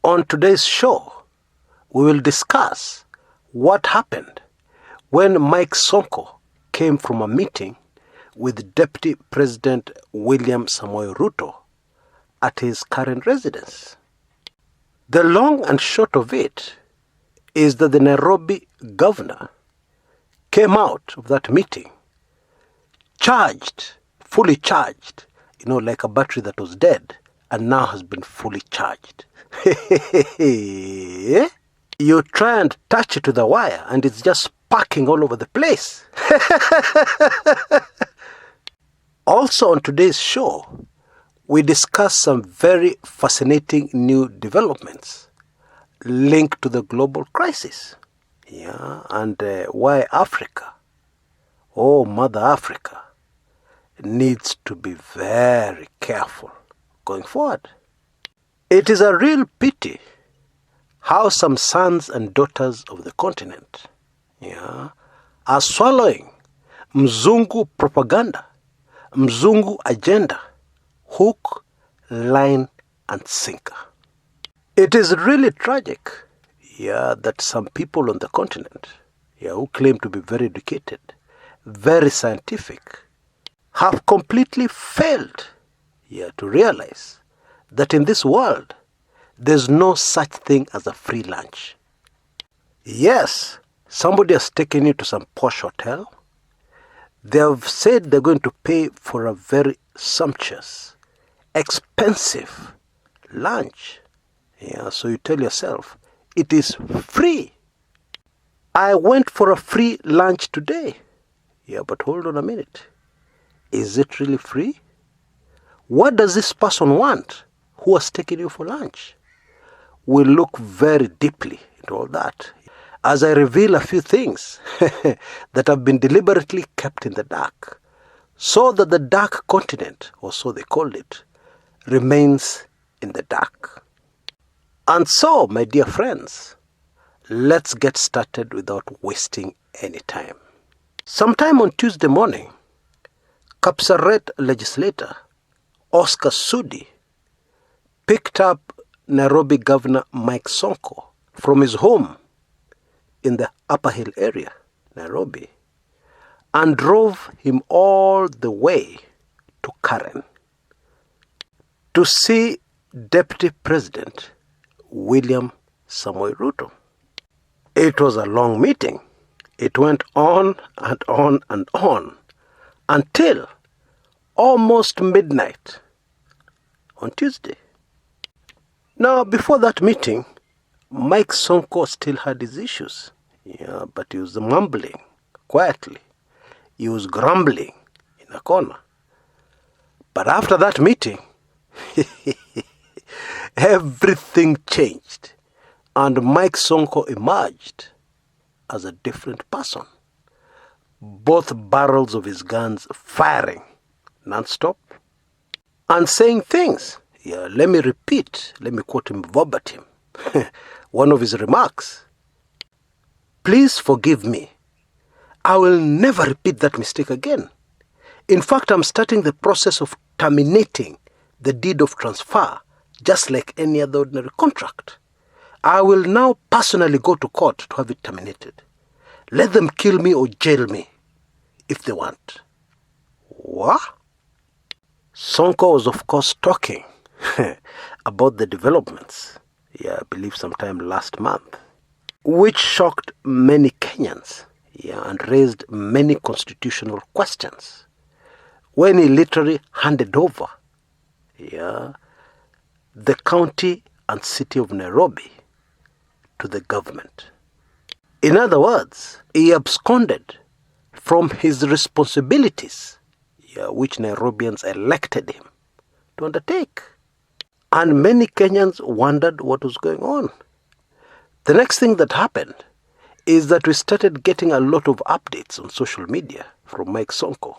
On today's show, we will discuss what happened when Mike Sonko came from a meeting with Deputy President William Samoei Ruto at his current residence. The long and short of it is that the Nairobi governor came out of that meeting charged, fully charged, like a battery that was dead and now has been fully charged. You try and touch it to the wire and it's just sparking all over the place. Also on today's show, we discuss some very fascinating new developments linked to the global crisis. And why Africa, Mother Africa, needs to be very careful going forward. It is a real pity how some sons and daughters of the continent are swallowing Mzungu propaganda, Mzungu agenda, hook, line, and sinker. It is really tragic, that some people on the continent, who claim to be very educated, very scientific, have completely failed, to realize that in this world, there's no such thing as a free lunch. Yes, somebody has taken you to some posh hotel. They have said they're going to pay for a very sumptuous, expensive lunch. So you tell yourself, it is free. I went for a free lunch today. But hold on a minute. Is it really free? What does this person want who has taken you for lunch? We'll look very deeply into all that as I reveal a few things that have been deliberately kept in the dark, so that the dark continent, or so they called it, remains in the dark. And so, my dear friends, let's get started without wasting any time. Sometime on Tuesday morning, Kapsaret legislator Oscar Sudi picked up Nairobi Governor Mike Sonko from his home in the Upper Hill area, Nairobi, and drove him all the way to Karen to see Deputy President William Samoei Ruto. It was a long meeting. It went on and on and on until almost midnight on Tuesday. Now, before that meeting, Mike Sonko still had his issues. But he was mumbling quietly. He was grumbling in a corner. But after that meeting, everything changed. And Mike Sonko emerged as a different person. Both barrels of his guns firing non-stop and saying things. Let me quote him verbatim. One of his remarks. Please forgive me. I will never repeat that mistake again. In fact, I'm starting the process of terminating the deed of transfer, just like any other ordinary contract. I will now personally go to court to have it terminated. Let them kill me or jail me if they want. What? Sonko was, of course, talking about the developments, I believe sometime last month, which shocked many Kenyans, and raised many constitutional questions, when he literally handed over, the county and city of Nairobi to the government. In other words, he absconded from his responsibilities, which Nairobians elected him to undertake. And many Kenyans wondered what was going on. The next thing that happened is that we started getting a lot of updates on social media from Mike Sonko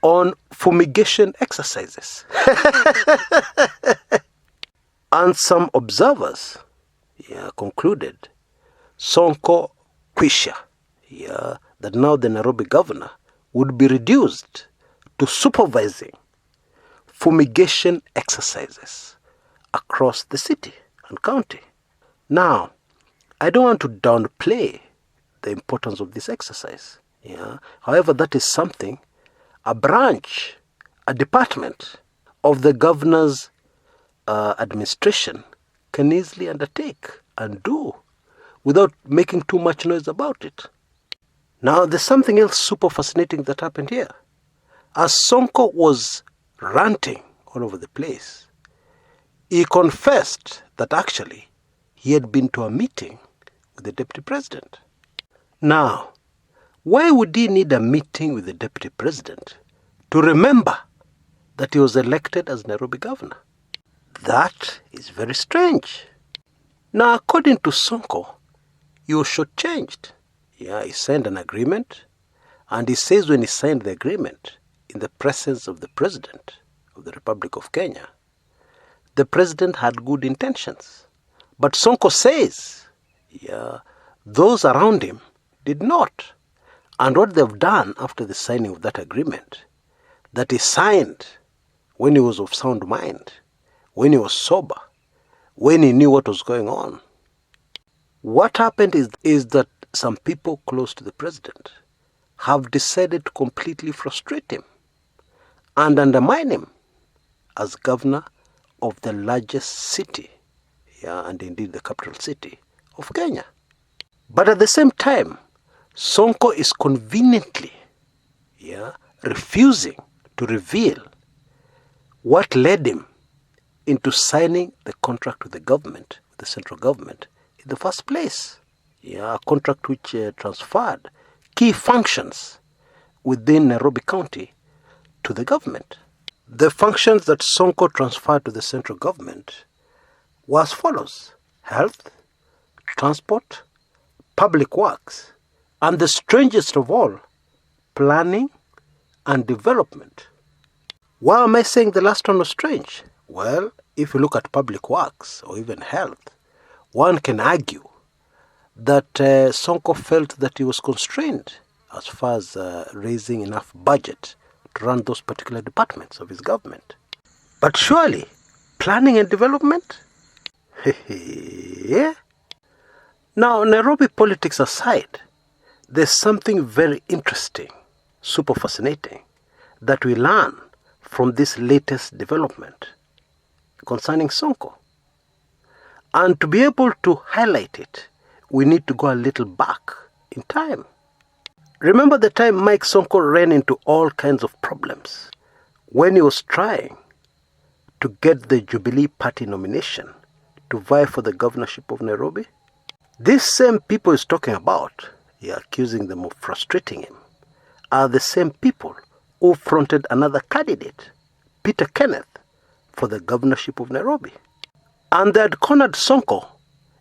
on fumigation exercises. And some observers concluded Sonko kwisha, that now the Nairobi governor would be reduced to supervising fumigation exercises across the city and county. Now, I don't want to downplay the importance of this exercise. Yeah. However, that is something a branch, a department of the governor's administration can easily undertake and do without making too much noise about it. Now, there's something else super fascinating that happened here. As Sonko was ranting all over the place, he confessed that actually he had been to a meeting with the deputy president. Now, why would he need a meeting with the deputy president to remember that he was elected as Nairobi governor? That is very strange. Now, according to Sonko, he was shortchanged. Yeah, he signed an agreement, and he says when he signed the agreement in the presence of the President of the Republic of Kenya, the President had good intentions. But Sonko says, those around him did not. And what they've done after the signing of that agreement, that he signed when he was of sound mind, when he was sober, when he knew what was going on. What happened is that some people close to the president have decided to completely frustrate him and undermine him as governor of the largest city, and indeed the capital city of Kenya. But at the same time, Sonko is conveniently refusing to reveal what led him into signing the contract with the government, with the central government, in the first place. A contract which transferred key functions within Nairobi County to the government. The functions that Sonko transferred to the central government were as follows: health, transport, public works, and the strangest of all, planning and development. Why am I saying the last one was strange? Well, if you look at public works or even health, one can argue that Sonko felt that he was constrained as far as raising enough budget to run those particular departments of his government. But surely, planning and development? Yeah. Now, Nairobi politics aside, there's something very interesting, super fascinating, that we learn from this latest development concerning Sonko. And to be able to highlight it, we need to go a little back in time. Remember the time Mike Sonko ran into all kinds of problems when he was trying to get the Jubilee Party nomination to vie for the governorship of Nairobi? These same people he's talking about, accusing them of frustrating him, are the same people who fronted another candidate, Peter Kenneth, for the governorship of Nairobi. And they had cornered Sonko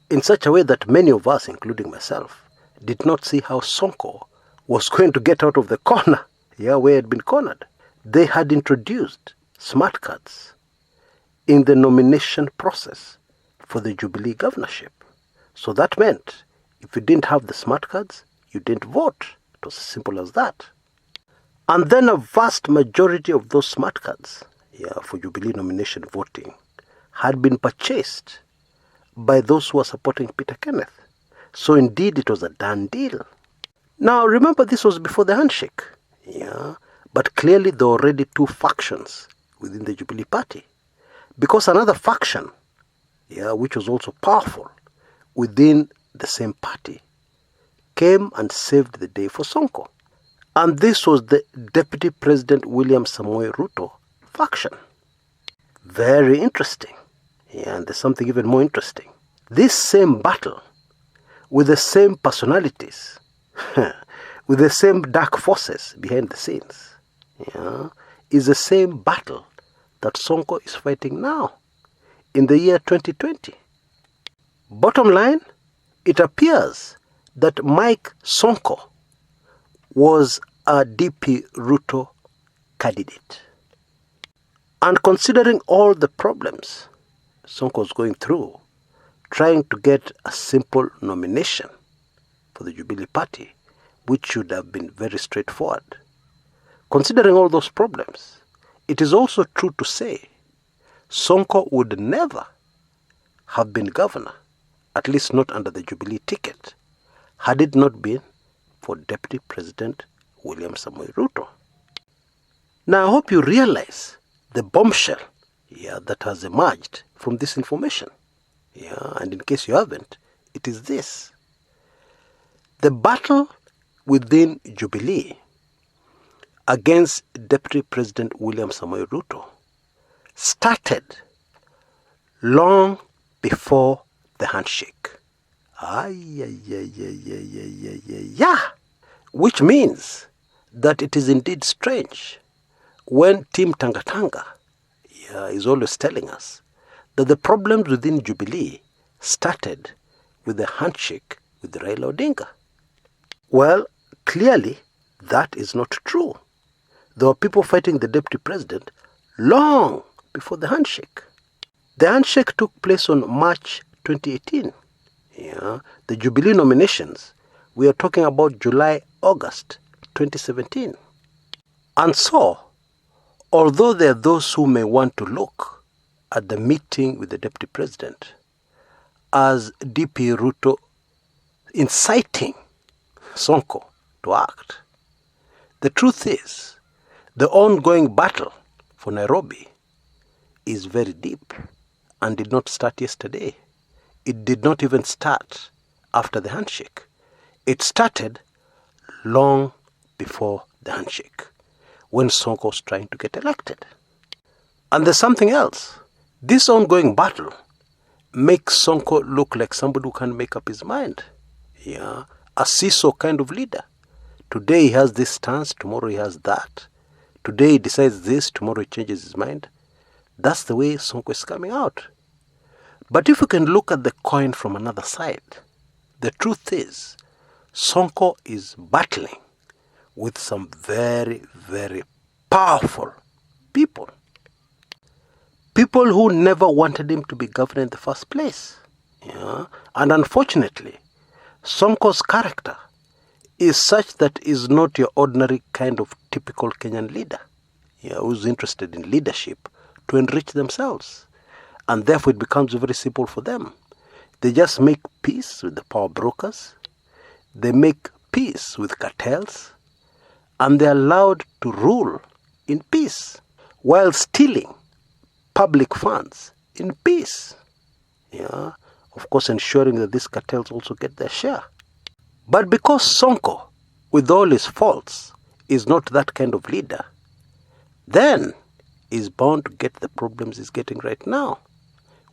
in such a way that many of us, including myself, did not see how Sonko was going to get out of the corner, where he had been cornered. They had introduced smart cards in the nomination process for the Jubilee governorship. So that meant if you didn't have the smart cards, you didn't vote. It was as simple as that. And then a vast majority of those smart cards, for Jubilee nomination voting, had been purchased by those who were supporting Peter Kenneth. So indeed it was a done deal. Now remember, this was before the handshake. But clearly there were already two factions within the Jubilee Party. Because another faction, which was also powerful within the same party, came and saved the day for Sonko. And this was the Deputy President William Samoei Ruto faction. Very interesting. And there's something even more interesting. This same battle, with the same personalities, with the same dark forces behind the scenes, is the same battle that Sonko is fighting now, in the year 2020. Bottom line, it appears that Mike Sonko was a DP Ruto candidate. And considering all the problems Sonko was going through, trying to get a simple nomination for the Jubilee Party, which should have been very straightforward. Considering all those problems, it is also true to say Sonko would never have been governor, at least not under the Jubilee ticket, had it not been for Deputy President William Samoei Ruto. Now, I hope you realize the bombshell that has emerged from this information. And in case you haven't, it is this. The battle within Jubilee against Deputy President William Samoei Ruto started long before the handshake. Which means that it is indeed strange when Team Tangatanga is always telling us that the problems within Jubilee started with the handshake with Raila Odinga. Well, clearly that is not true. There were people fighting the deputy president long before the handshake. The handshake took place on March 2018. The Jubilee nominations, we are talking about July, August 2017. And so, although there are those who may want to look at the meeting with the deputy president as DP Ruto inciting Sonko to act, the truth is the ongoing battle for Nairobi is very deep and did not start yesterday. It did not even start after the handshake. It started long before the handshake, when Sonko was trying to get elected. And there's something else. This ongoing battle makes Sonko look like somebody who can make up his mind. A seesaw kind of leader. Today he has this stance, tomorrow he has that. Today he decides this, tomorrow he changes his mind. That's the way Sonko is coming out. But if we can look at the coin from another side, the truth is Sonko is battling with some very, very powerful people. People who never wanted him to be governor in the first place. And unfortunately, Sonko's character is such that is not your ordinary kind of typical Kenyan leader who's interested in leadership to enrich themselves. And therefore it becomes very simple for them. They just make peace with the power brokers. They make peace with cartels. And they're allowed to rule in peace while stealing public funds in peace. Of course, ensuring that these cartels also get their share. But because Sonko, with all his faults, is not that kind of leader, then he's bound to get the problems he's getting right now,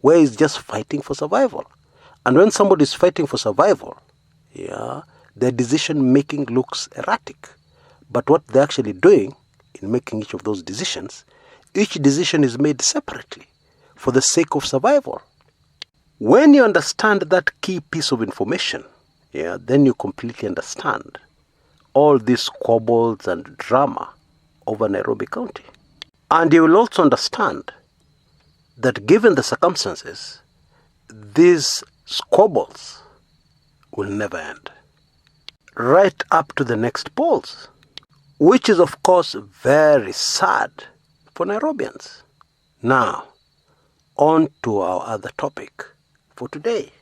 where he's just fighting for survival. And when somebody is fighting for survival, their decision-making looks erratic. But what they're actually doing in making each of those decisions, each decision is made separately for the sake of survival. When you understand that key piece of information, then you completely understand all these squabbles and drama over Nairobi County. And you will also understand that given the circumstances, these squabbles will never end. Right up to the next polls, which is of course very sad for Nairobians. Now, on to our other topic for today.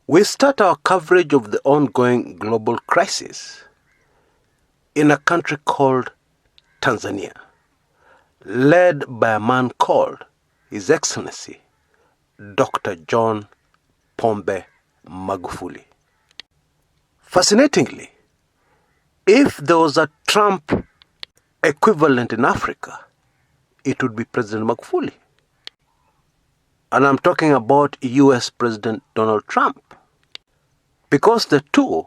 We start our coverage of the ongoing global crisis in a country called Tanzania, led by a man called His Excellency Dr. John Pombe Magufuli. Fascinatingly, if there was a Trump equivalent in Africa, it would be President Magufuli. And I'm talking about US President Donald Trump, because the two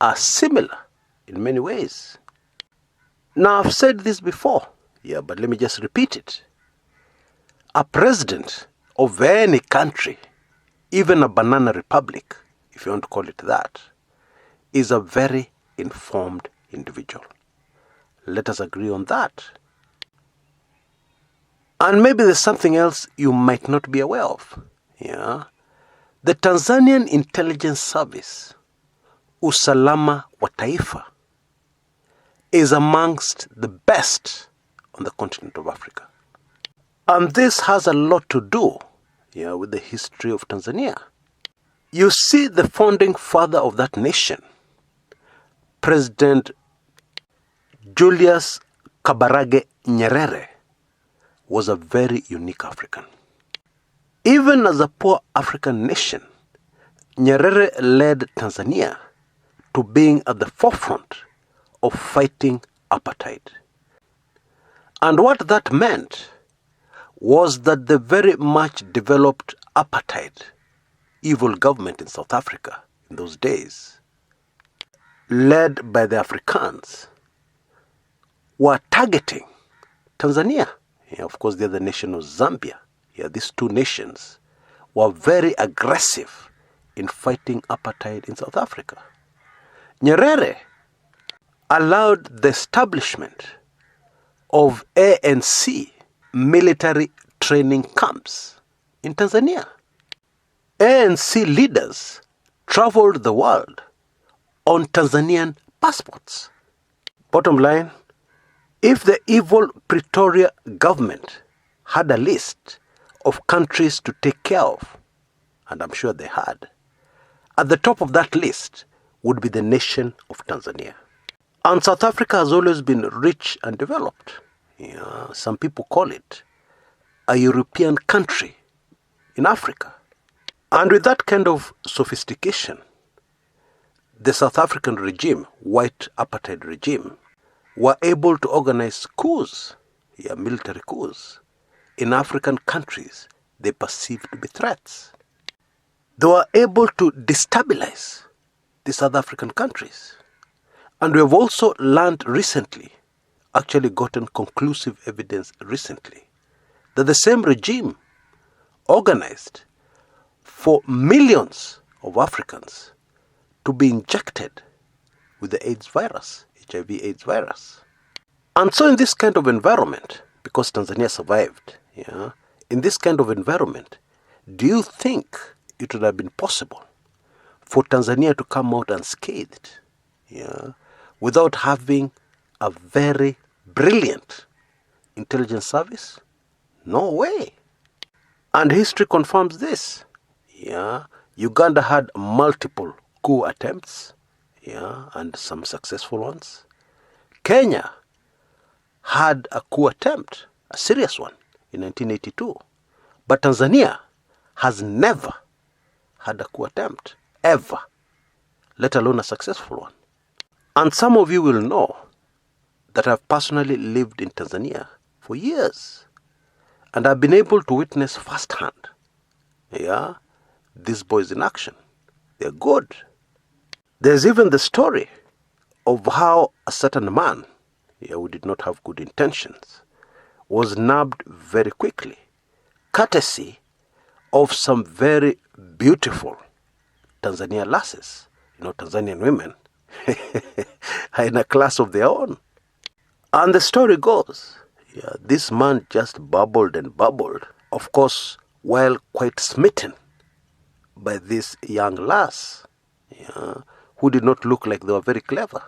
are similar in many ways. Now, I've said this before, but let me just repeat it. A president of any country, even a banana republic, if you want to call it that, is a very informed individual. Let us agree on that. And maybe there's something else you might not be aware of. The Tanzanian intelligence service, Usalama wa Taifa, is amongst the best on the continent of Africa. And this has a lot to do, with the history of Tanzania. You see, the founding father of that nation, President Julius Kabarage Nyerere, was a very unique African. Even as a poor African nation, Nyerere led Tanzania to being at the forefront of fighting apartheid. And what that meant was that the very much developed apartheid, evil government in South Africa in those days, led by the Afrikaans, were targeting Tanzania. Of course, the other nation was Zambia. These two nations were very aggressive in fighting apartheid in South Africa. Nyerere allowed the establishment of ANC military training camps in Tanzania. ANC leaders traveled the world on Tanzanian passports. Bottom line, if the evil Pretoria government had a list of countries to take care of, and I'm sure they had, at the top of that list would be the nation of Tanzania. And South Africa has always been rich and developed. Some people call it a European country in Africa. And with that kind of sophistication, the South African regime, white apartheid regime, were able to organize coups, military coups, in African countries they perceived to be threats. They were able to destabilize the South African countries. And we have also learned recently, actually gotten conclusive evidence recently, that the same regime organized for millions of Africans to be injected with the AIDS virus, HIV/AIDS virus. And so in this kind of environment, because Tanzania survived, in this kind of environment, do you think it would have been possible for Tanzania to come out unscathed, without having a very brilliant intelligence service? No way. And history confirms this. Uganda had multiple coup attempts, and some successful ones. Kenya had a coup attempt, a serious one, in 1982. But Tanzania has never had a coup attempt, ever, let alone a successful one. And some of you will know that I've personally lived in Tanzania for years, and I've been able to witness firsthand, these boys in action. They're good. There's even the story of how a certain man, who did not have good intentions, was nabbed very quickly, courtesy of some very beautiful Tanzanian lasses. Tanzanian women are in a class of their own. And the story goes, this man just bubbled and bubbled, of course, while quite smitten by this young lass, who did not look like they were very clever.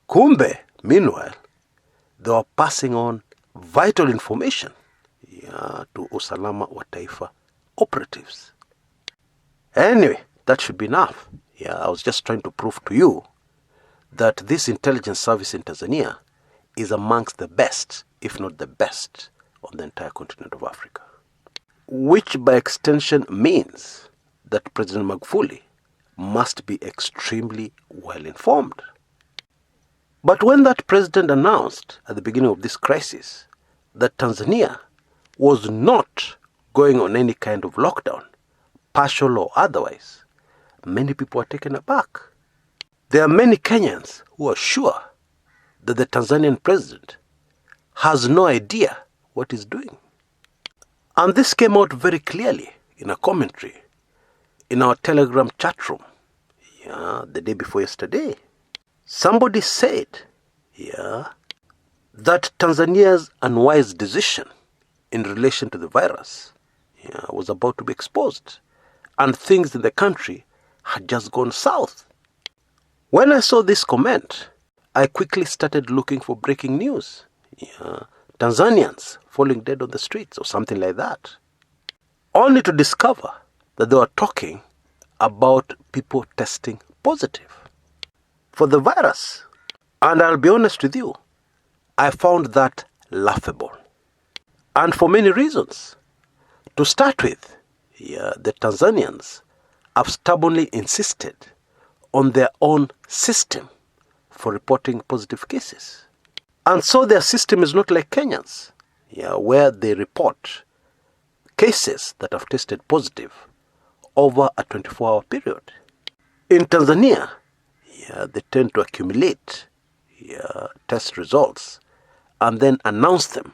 Kumbe, meanwhile, they were passing on vital information to Usalama wa Taifa operatives. Anyway, that should be enough. I was just trying to prove to you that this intelligence service in Tanzania is amongst the best, if not the best, on the entire continent of Africa. Which by extension means that President Magufuli must be extremely well informed. But when that president announced at the beginning of this crisis that Tanzania was not going on any kind of lockdown, partial or otherwise, many people are taken aback. There are many Kenyans who are sure that the Tanzanian president has no idea what he's doing. And this came out very clearly in a commentary in our Telegram chat room, the day before yesterday. Somebody said, that Tanzania's unwise decision in relation to the virus, was about to be exposed, and things in the country had just gone south. When I saw this comment, I quickly started looking for breaking news. Tanzanians falling dead on the streets or something like that. only to discover that they were talking about people testing positive for the virus. And I'll be honest with you, I found that laughable. And for many reasons. To start with, the Tanzanians have stubbornly insisted on their own system for reporting positive cases. And so their system is not like Kenyans, where they report cases that have tested positive over a 24-hour period. In Tanzania, they tend to accumulate test results and then announce them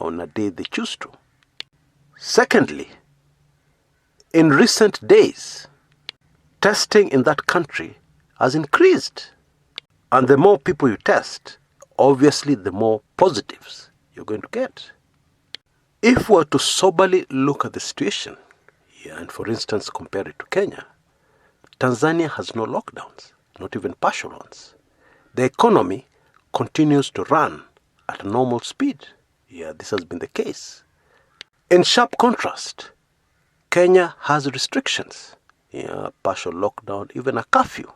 on a day they choose to. Secondly, in recent days, testing in that country has increased. And the more people you test, obviously the more positives you're going to get. If we were to soberly look at the situation, and for instance compare it to Kenya, Tanzania has no lockdowns, not even partial ones. The economy continues to run at a normal speed. This has been the case. In sharp contrast, Kenya has restrictions, partial lockdown, even a curfew,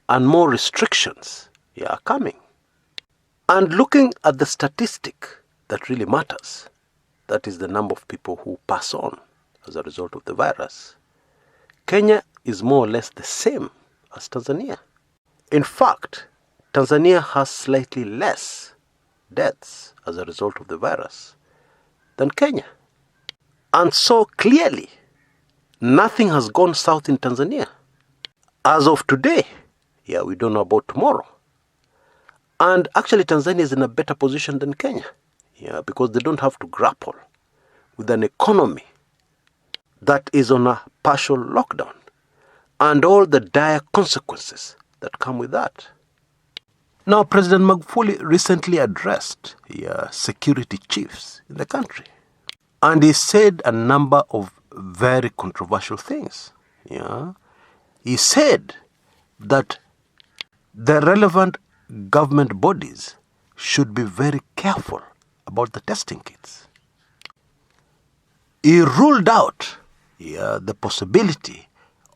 and more restrictions are coming. And looking at the statistic that really matters, that is the number of people who pass on as a result of the virus, Kenya is more or less the same as Tanzania. In fact, Tanzania has slightly less deaths as a result of the virus than Kenya. And so clearly, nothing has gone south in Tanzania. As of today, we don't know about tomorrow. And actually Tanzania is in a better position than Kenya, because they don't have to grapple with an economy that is on a partial lockdown and all the dire consequences that come with that. Now, President Magufuli recently addressed security chiefs in the country, and he said a number of very controversial things. He said that the relevant government bodies should be very careful about the testing kits. He ruled out the possibility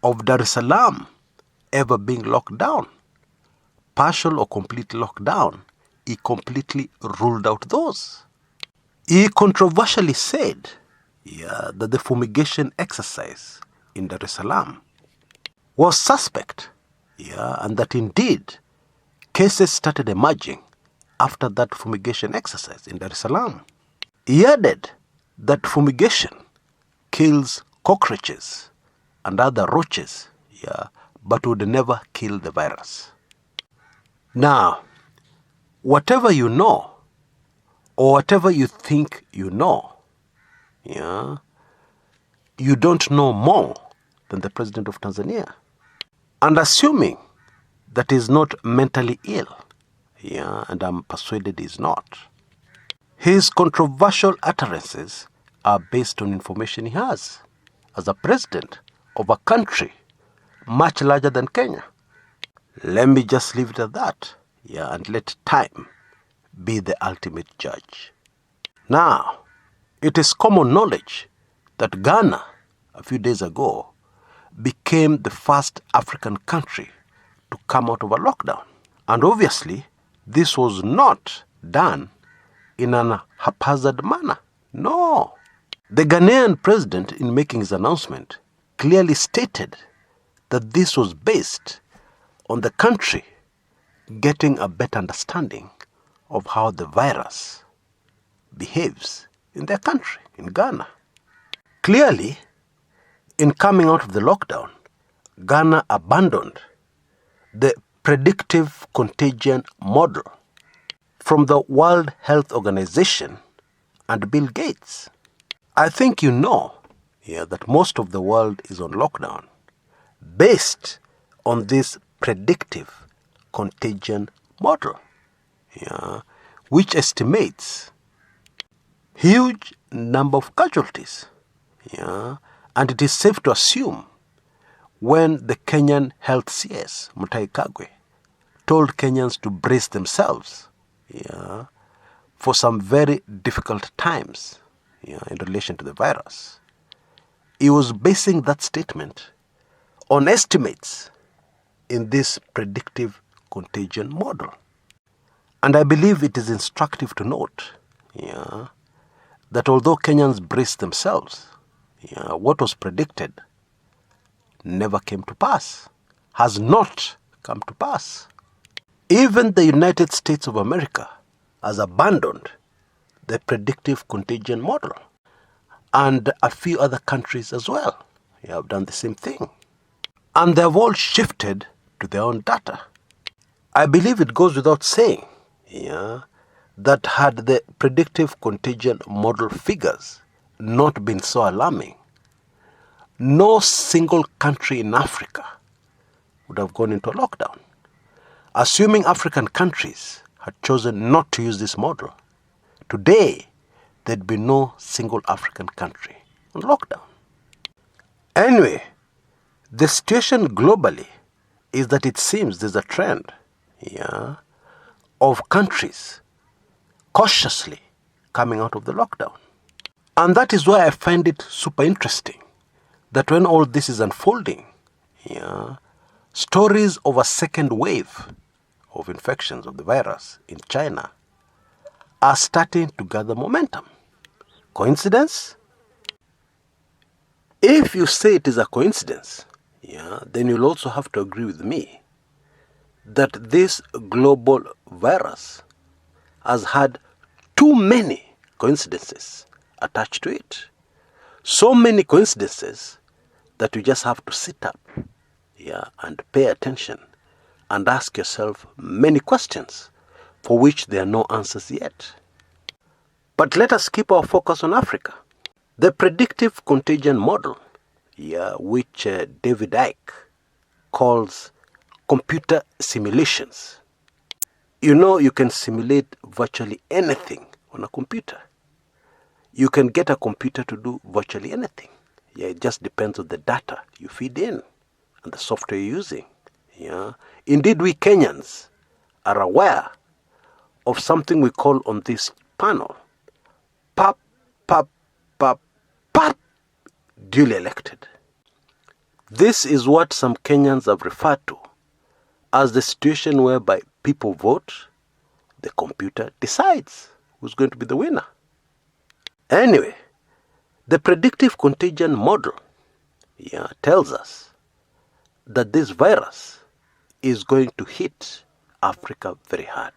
of Dar es Salaam ever being locked down. Partial or complete lockdown, he completely ruled out those. He controversially said that the fumigation exercise in Dar es Salaam was suspect, and that indeed cases started emerging after that fumigation exercise in Dar es Salaam. He added that fumigation kills cockroaches and other roaches, but would never kill the virus. Now, whatever you know, or whatever you think you know, you don't know more than the president of Tanzania. And assuming that he's not mentally ill, and I'm persuaded he's not, his controversial utterances are based on information he has as a president of a country much larger than Kenya. Let me just leave it at that, and let time be the ultimate judge. Now, it is common knowledge that Ghana, a few days ago, became the first African country to come out of a lockdown. And obviously, this was not done in an haphazard manner. No. The Ghanaian president, in making his announcement, clearly stated that this was based on the country getting a better understanding of how the virus behaves in their country, in Ghana. Clearly, in coming out of the lockdown, Ghana abandoned the predictive contagion model from the World Health Organization and Bill Gates. I think you know that most of the world is on lockdown based on this predictive contagion model, which estimates huge number of casualties. And it is safe to assume when the Kenyan health CS, Mutahi Kagwe, told Kenyans to brace themselves for some very difficult times in relation to the virus, he was basing that statement on estimates in this predictive contagion model. And I believe it is instructive to note that although Kenyans braced themselves, what was predicted never came to pass, has not come to pass. Even the United States of America has abandoned the predictive contagion model. And a few other countries as well have done the same thing. And they have all shifted to their own data. I believe it goes without saying that had the predictive contagion model figures not been so alarming, no single country in Africa would have gone into a lockdown. Assuming African countries had chosen not to use this model, today there'd be no single African country on lockdown. Anyway, the situation globally is that it seems there's a trend of countries cautiously coming out of the lockdown. And that is why I find it super interesting that when all this is unfolding, stories of a second wave of infections of the virus in China are starting to gather momentum. Coincidence? If you say it is a coincidence, then you'll also have to agree with me that this global virus has had too many coincidences attached to it. So many coincidences that you just have to sit up and pay attention and ask yourself many questions for which there are no answers yet. But let us keep our focus on Africa. The predictive contagion model, which David Icke calls computer simulations. You can simulate virtually anything on a computer. You can get a computer to do virtually anything. It just depends on the data you feed in and the software you're using. Indeed, we Kenyans are aware of something we call on this panel, PAP, PAP, PAP, PAP, duly elected. This is what some Kenyans have referred to as the situation whereby people vote, the computer decides who's going to be the winner. Anyway, the predictive contagion model tells us that this virus is going to hit Africa very hard.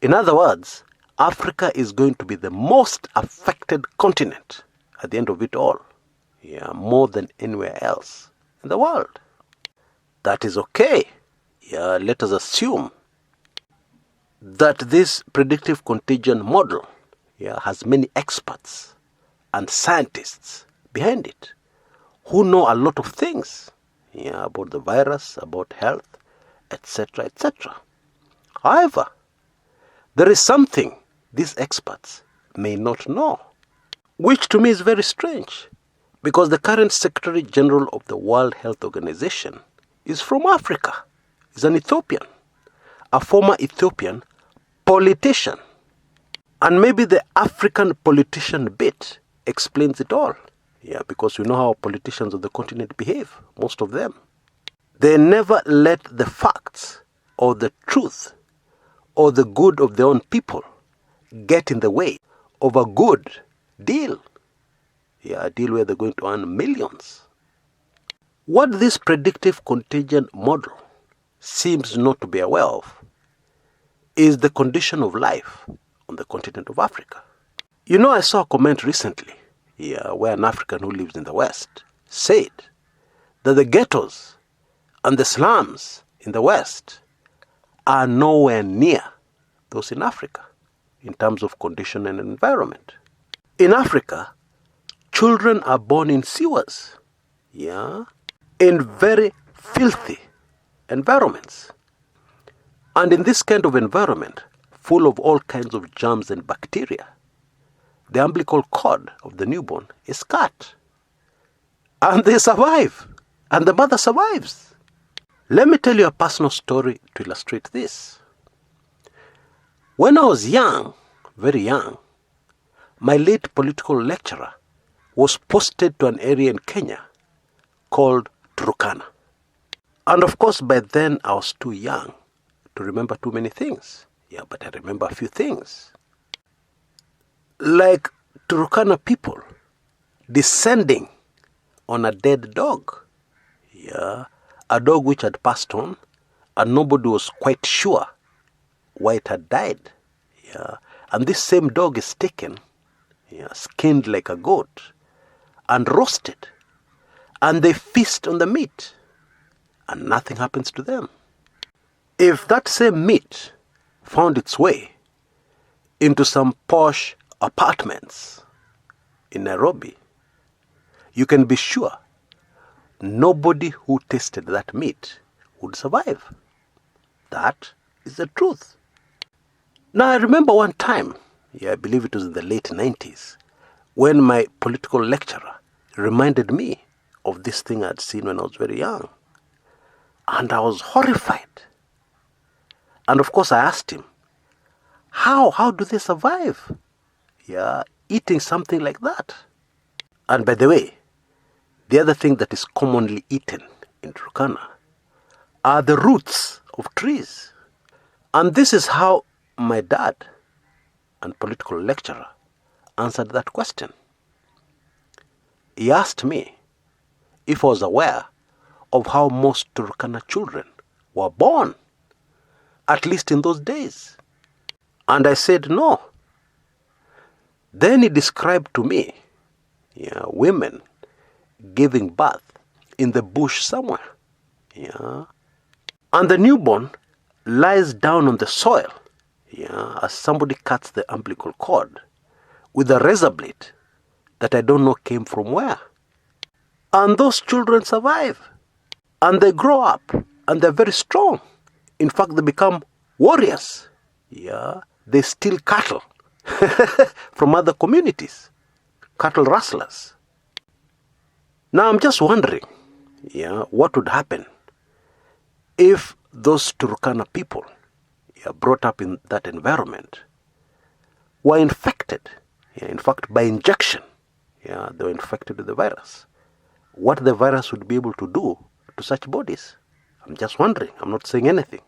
In other words, Africa is going to be the most affected continent at the end of it all, more than anywhere else in the world. That is okay. Let us assume that this predictive contagion model has many experts and scientists behind it who know a lot of things about the virus, about health, etc., etc. However, there is something these experts may not know, which to me is very strange, because the current Secretary General of the World Health Organization is from Africa. He's an Ethiopian, a former Ethiopian politician. And maybe the African politician bit explains it all. Because you know how politicians of the continent behave, most of them. They never let the facts or the truth or the good of their own people get in the way of a good deal. A deal where they're going to earn millions. What this predictive contagion model seems not to be aware of is the condition of life on the continent of Africa. I saw a comment recently where an African who lives in the West said that the ghettos and the slums in the West are nowhere near those in Africa in terms of condition and environment. In Africa, children are born in sewers, in very filthy environments. And in this kind of environment, full of all kinds of germs and bacteria, the umbilical cord of the newborn is cut. And they survive. And the mother survives. Let me tell you a personal story to illustrate this. When I was young, very young, my late political lecturer was posted to an area in Kenya called Turkana. And of course, by then I was too young to remember too many things. Yeah, but I remember a few things. Like Turkana people descending on a dead dog. Yeah, a dog which had passed on, and nobody was quite sure why it had died. Yeah, and this same dog is taken, yeah, skinned like a goat, and roasted, and they feast on the meat, and nothing happens to them. If that same meat found its way into some posh apartments in Nairobi, you can be sure nobody who tasted that meat would survive. That is the truth. Now, I remember one time, I believe it was in the late 90s, when my political lecturer reminded me of this thing I'd seen when I was very young. And I was horrified. And of course I asked him, how do they survive? Yeah, eating something like that. And by the way, the other thing that is commonly eaten in Turkana are the roots of trees. And this is how my dad and political lecturer answered that question. He asked me if I was aware of how most Turkana children were born, at least in those days. And I said no. Then he described to me women giving birth in the bush somewhere. Yeah. And the newborn lies down on the soil as somebody cuts the umbilical cord with a razor blade that I don't know came from where. And those children survive. And they grow up and they're very strong. In fact, they become warriors. Yeah. They steal cattle from other communities. Cattle rustlers. Now I'm just wondering, what would happen if those Turkana people brought up in that environment were infected, in fact by injection, they were infected with the virus. What the virus would be able to do to such bodies? I'm just wondering. I'm not saying anything.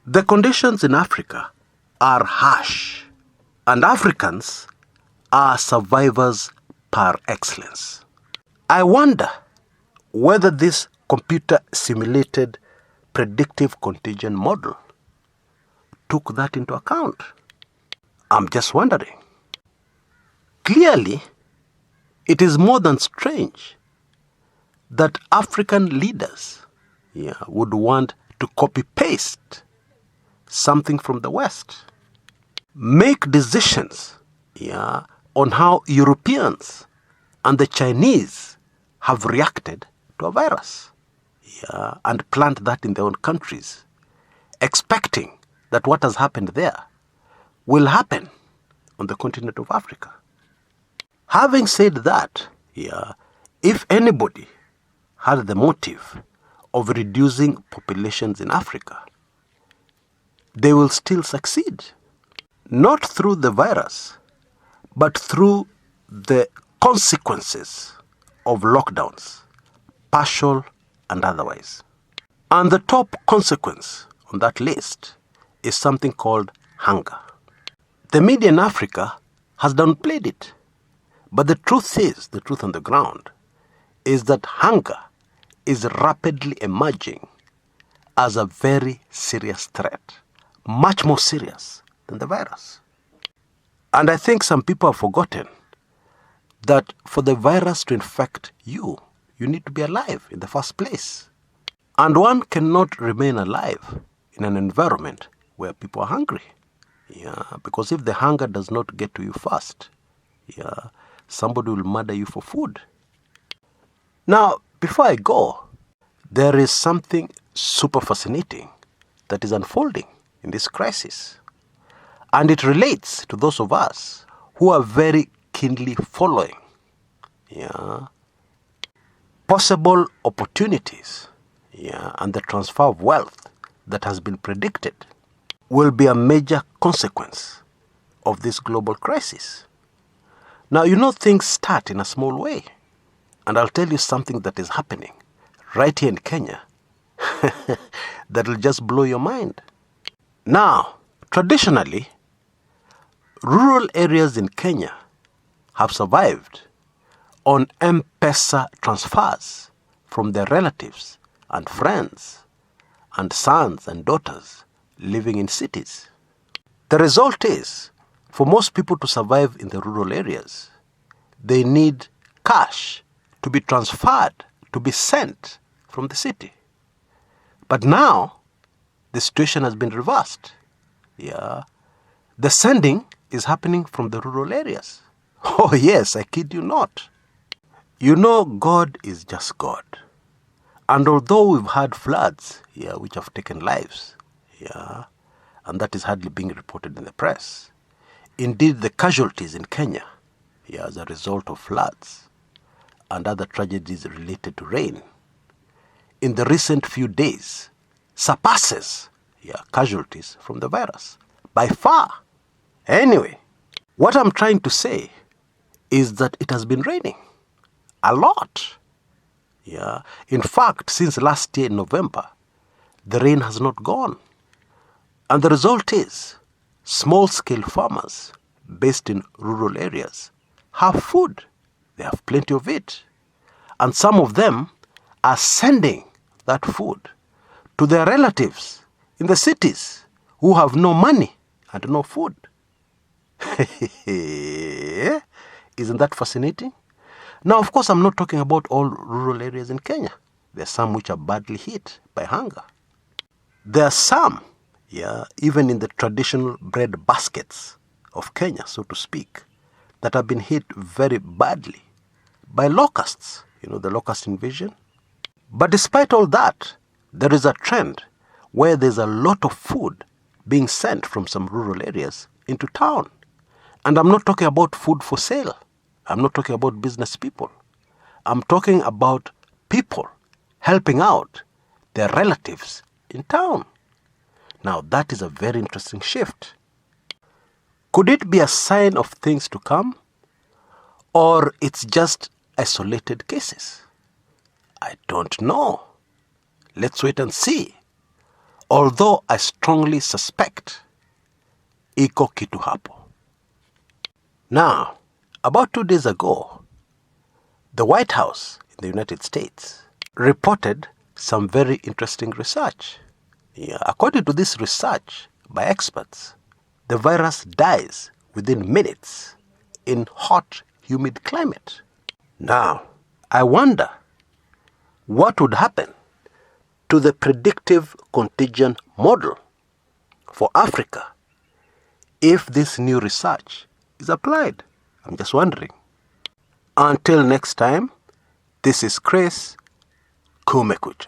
The conditions in Africa are harsh, and Africans are survivors par excellence. I wonder whether this computer-simulated predictive contagion model took that into account. I'm just wondering. Clearly, it is more than strange that African leaders would want to copy-paste something from the West. Make decisions on how Europeans and the Chinese have reacted to a virus. And plant that in their own countries, expecting that what has happened there will happen on the continent of Africa. Having said that, if anybody had the motive of reducing populations in Africa, they will still succeed. Not through the virus, but through the consequences of lockdowns, partial and otherwise. And the top consequence on that list is something called hunger. The media in Africa has downplayed it. But the truth on the ground is that hunger is rapidly emerging as a very serious threat, much more serious than the virus. And I think some people have forgotten that for the virus to infect you, you need to be alive in the first place. And one cannot remain alive in an environment where people are hungry. Because if the hunger does not get to you first, somebody will murder you for food. Now, before I go, there is something super fascinating that is unfolding in this crisis. And it relates to those of us who are very keenly following possible opportunities and the transfer of wealth that has been predicted will be a major consequence of this global crisis. Now, you know, things start in a small way. And I'll tell you something that is happening right here in Kenya that will just blow your mind. Now, traditionally, rural areas in Kenya have survived on M-Pesa transfers from their relatives and friends and sons and daughters living in cities. The result is, for most people to survive in the rural areas, they need cash to be transferred, to be sent from the city. But now, the situation has been reversed. Yeah. The sending is happening from the rural areas. Oh yes, I kid you not. You know, God is just God. And although we've had floods, which have taken lives, and that is hardly being reported in the press. Indeed, the casualties in Kenya, as a result of floods and other tragedies related to rain, in the recent few days, surpasses casualties from the virus by far. Anyway, what I'm trying to say is that it has been raining a lot. In fact, since last year in November, the rain has not gone. And the result is, small-scale farmers based in rural areas have food. They have plenty of it. And some of them are sending that food to their relatives in the cities who have no money and no food. Isn't that fascinating? Now, of course, I'm not talking about all rural areas in Kenya. There are some which are badly hit by hunger. There are some, even in the traditional bread baskets of Kenya, so to speak, that have been hit very badly by locusts, the locust invasion. But despite all that, there is a trend where there's a lot of food being sent from some rural areas into town. And I'm not talking about food for sale. I'm not talking about business people. I'm talking about people helping out their relatives in town. Now, that is a very interesting shift. Could it be a sign of things to come? Or it's just isolated cases? I don't know. Let's wait and see. Although I strongly suspect iko kitu hapo. Now, about 2 days ago, the White House in the United States reported some very interesting research. According to this research by experts, the virus dies within minutes in hot, humid climate. Now, I wonder what would happen to the predictive contagion model for Africa if this new research is applied. I'm just wondering. Until next time, this is Chris Kumekucha.